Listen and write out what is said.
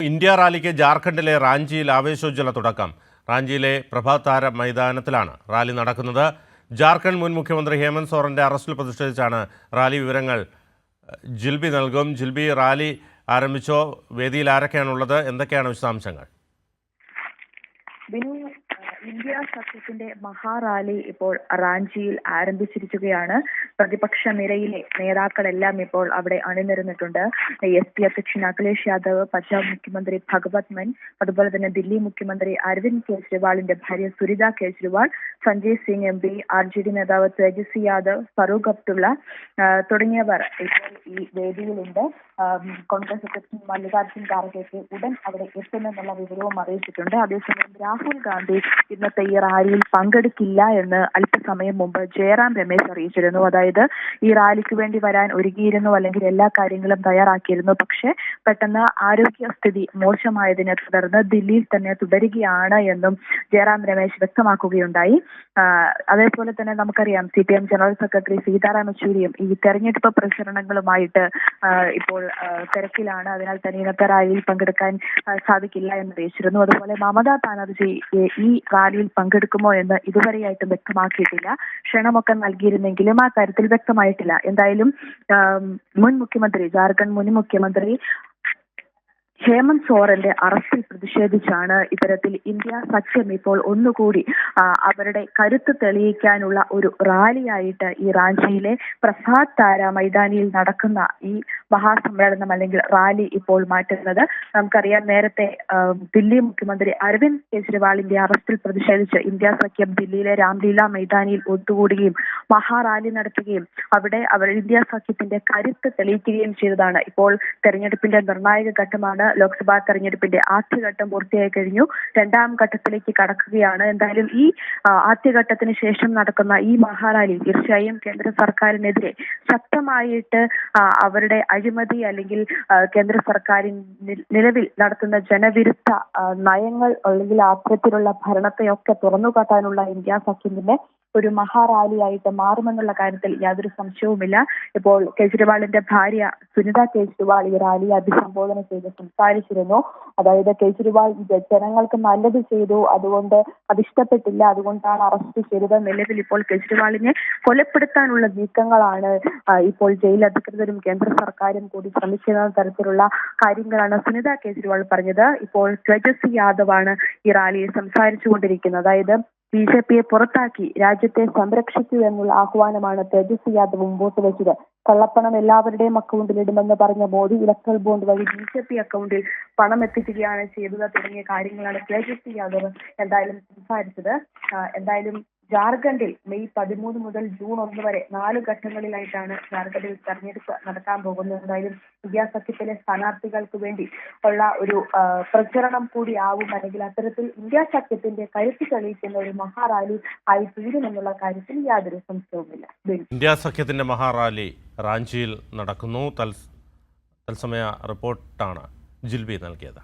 India റാലിക്ക് ജാർഖണ്ഡിലെ റാഞ്ചിയിൽ ആവേശോജ്വല തുടക്കം. റാഞ്ചിയിലെ പ്രഭാത് താര മൈതാനത്തിലാണ് റാലി നടക്കുന്നത്. ജാർഖണ്ഡ് മുൻ മുഖ്യമന്ത്രി ഹേമന്ത് സോറന്റെ അറസ്റ്റിൽ പ്രതിഷേധിച്ചാണ് റാലി. വിവരങ്ങൾ ജിൽബി നൽകും. ജിൽബി, റാലി ആരംഭിച്ചോ? വേദിയിൽ ആരൊക്കെയാണുള്ളത്? എന്തൊക്കെയാണ് വിശദാംശങ്ങൾ? ഇന്ത്യ സഖ്യത്തിന്റെ മഹാറാലി ഇപ്പോൾ റാഞ്ചിയിൽ ആരംഭിച്ചിരിക്കുകയാണ്. പ്രതിപക്ഷ നിരയിലെ നേതാക്കളെല്ലാം ഇപ്പോൾ അവിടെ അണിനിരന്നിട്ടുണ്ട്. SP അധ്യക്ഷൻ അഖിലേഷ് യാദവ്, പഞ്ചാബ് മുഖ്യമന്ത്രി ഭഗവത് മാൻ, അതുപോലെ തന്നെ ദില്ലി മുഖ്യമന്ത്രി അരവിന്ദ് കെജ്രിവാളിന്റെ ഭാര്യ സുരിത കെജ്രിവാൾ, സഞ്ജയ് സിംഗ് MP, RJD നേതാവ് തേജസ്വി യാദവ്, ഫറൂഖ് അബ്ദുള്ള തുടങ്ങിയവർ ഇപ്പോൾ ഈ വേദിയിലുണ്ട്. കോൺഗ്രസ് അധ്യക്ഷൻ മല്ലികാർജ്ജുൻ ഖാർഗെക്ക് ഉടൻ അവിടെ എത്തുമെന്നുള്ള വിവരവും അറിയിച്ചിട്ടുണ്ട്. അതേസമയം രാഹുൽ ഗാന്ധി ഇന്നത്തെ ഈ റാലിയിൽ പങ്കെടുക്കില്ല എന്ന് അല്പസമയം മുമ്പ് ജയറാം രമേശ് അറിയിച്ചിരുന്നു. അതായത് ഈ റാലിക്ക് വേണ്ടി വരാൻ ഒരുങ്ങിയിരുന്നു, അല്ലെങ്കിൽ എല്ലാ കാര്യങ്ങളും തയ്യാറാക്കിയിരുന്നു. പക്ഷേ പെട്ടെന്ന് ആരോഗ്യസ്ഥിതി മോശമായതിനെ തുടർന്ന് ദില്ലിയിൽ തന്നെ തുടരുകയാണ് എന്നും ജയറാം രമേശ് വ്യക്തമാക്കുകയുണ്ടായി. അതേപോലെ തന്നെ നമുക്കറിയാം, CPM ജനറൽ സെക്രട്ടറി സീതാറാം യെച്ചൂരിയും ഈ തെരഞ്ഞെടുപ്പ് പ്രചരണങ്ങളുമായിട്ട് ഇപ്പോൾ തിരക്കിലാണ്. അതിനാൽ തന്നെ ഇന്നത്തെ റാലിയിൽ പങ്കെടുക്കാൻ സാധിക്കില്ല എന്ന് അറിയിച്ചിരുന്നു. അതുപോലെ മമതാ ബാനർജി ഈ റാലിയിൽ പങ്കെടുക്കുമോ എന്ന് ഇതുവരെയായിട്ടും വ്യക്തമാക്കിയിട്ടില്ല. ക്ഷണമൊക്കെ നൽകിയിരുന്നെങ്കിലും ആ കാര്യത്തിൽ വ്യക്തമായിട്ടില്ല. എന്തായാലും ജാർഖണ്ഡ് മുൻ മുഖ്യമന്ത്രി ഹേമന്ത് സോറന്റെ അറസ്റ്റിൽ പ്രതിഷേധിച്ചാണ് ഇത്തരത്തിൽ ഇന്ത്യ സഖ്യം ഇപ്പോൾ ഒന്നുകൂടി അവരുടെ കരുത്ത് തെളിയിക്കാനുള്ള ഒരു റാലിയായിട്ട് ഈ റാഞ്ചിയിലെ പ്രഭാത് താര മൈതാനിയിൽ നടക്കുന്ന ഈ മഹാസമ്മേളനം അല്ലെങ്കിൽ റാലി ഇപ്പോൾ മാറ്റുന്നത്. നമുക്കറിയാം, നേരത്തെ ദില്ലി മുഖ്യമന്ത്രി അരവിന്ദ് കെജ്രിവാളിന്റെ അറസ്റ്റിൽ പ്രതിഷേധിച്ച് ഇന്ത്യ സഖ്യം ദില്ലിയിലെ രാംലീല മൈതാനിയിൽ ഒത്തുകൂടുകയും മഹാറാലി നടത്തുകയും അവിടെ ഇന്ത്യ സഖ്യത്തിന്റെ കരുത്ത് തെളിയിക്കുകയും ചെയ്തതാണ്. ഇപ്പോൾ തെരഞ്ഞെടുപ്പിന്റെ നിർണായക ഘട്ടമാണ്. ലോക്സഭാ തെരഞ്ഞെടുപ്പിന്റെ ആദ്യഘട്ടം പൂർത്തിയായി കഴിഞ്ഞു. രണ്ടാം ഘട്ടത്തിലേക്ക് കടക്കുകയാണ്. എന്തായാലും ഈ ആദ്യഘട്ടത്തിന് ശേഷം നടക്കുന്ന ഈ മഹാറാലി തീർച്ചയായും കേന്ദ്ര സർക്കാരിനെതിരെ ശക്തമായിട്ട് അവരുടെ അഴിമതി അല്ലെങ്കിൽ കേന്ദ്ര സർക്കാരിൻ നിലവിൽ നടത്തുന്ന ജനവിരുദ്ധ നയങ്ങൾ അല്ലെങ്കിൽ അത്തരത്തിലുള്ള ഭരണത്തെയൊക്കെ തുറന്നുകാട്ടാനുള്ള ഇന്ത്യ സഖ്യത്തിന്റെ ഒരു മഹാറാലിയായിട്ട് മാറുമെന്നുള്ള കാര്യത്തിൽ യാതൊരു സംശയവുമില്ല. ഇപ്പോൾ കെജ്രിവാളിന്റെ ഭാര്യ സുനിത കെജ്രിവാൾ ഈ റാലിയെ അഭിസംബോധന ചെയ്ത് സംസാരിച്ചിരുന്നു. അതായത് കേജ്രിവാൾ ജനങ്ങൾക്ക് നല്ലത് ചെയ്തു, അതുകൊണ്ട് അതിഷ്ടപ്പെട്ടില്ല, അതുകൊണ്ടാണ് അറസ്റ്റ് ചെയ്തത്. നിലവിൽ ഇപ്പോൾ കെജ്രിവാളിനെ കൊലപ്പെടുത്താനുള്ള നീക്കങ്ങളാണ് ഇപ്പോൾ ജയിൽ അധികൃതരും കേന്ദ്ര സർക്കാരും കൂടി ശ്രമിക്കുന്ന തരത്തിലുള്ള കാര്യങ്ങളാണ് സുനിത കെജ്രിവാൾ പറഞ്ഞത്. ഇപ്പോൾ തേജസ്വി യാദവാണ് ഈ റാലിയിൽ സംസാരിച്ചുകൊണ്ടിരിക്കുന്നത്. അതായത് BJPയെ പുറത്താക്കി രാജ്യത്തെ സംരക്ഷിക്കൂ എന്നുള്ള ആഹ്വാനമാണ് തേജസ്വി യാദവ് മുമ്പോട്ട് വെച്ചത്. കള്ളപ്പണം എല്ലാവരുടെയും അക്കൗണ്ടിൽ ഇടുമെന്ന് പറഞ്ഞ മോദി ഇലക്ട്രൽ ബോണ്ട് വഴി BJP അക്കൗണ്ടിൽ പണം എത്തിക്കുകയാണ് ചെയ്തത് തുടങ്ങിയ കാര്യങ്ങളാണ് തേജസ്വി യാദവ് എന്തായാലും സംസാരിച്ചത്. എന്തായാലും ജാർഖണ്ഡിൽ മെയ് 13 മുതൽ ജൂൺ 1 വരെ 4 ഘട്ടങ്ങളിലായിട്ടാണ് ജാർഖണ്ഡിൽ തെരഞ്ഞെടുപ്പ് നടക്കാൻ പോകുന്നത്. എന്തായാലും ഇന്ത്യ സഖ്യത്തിലെ സ്ഥാനാർത്ഥികൾക്ക് വേണ്ടി ഉള്ള ഒരു പ്രചരണം കൂടി ആവും, അല്ലെങ്കിൽ അത്തരത്തിൽ ഇന്ത്യ സഖ്യത്തിന്റെ കരുത്ത് തെളിയിക്കുന്ന ഒരു മഹാറാലി ആയി തീരുമെന്നുള്ള കാര്യത്തിൽ യാതൊരു സംശയവുമില്ല. ഇന്ത്യ സഖ്യത്തിന്റെ മഹാറാലി റാഞ്ചിയിൽ നടക്കുന്നു. തത്സമയ റിപ്പോർട്ടാണ് ജിൽബി നൽകിയത്.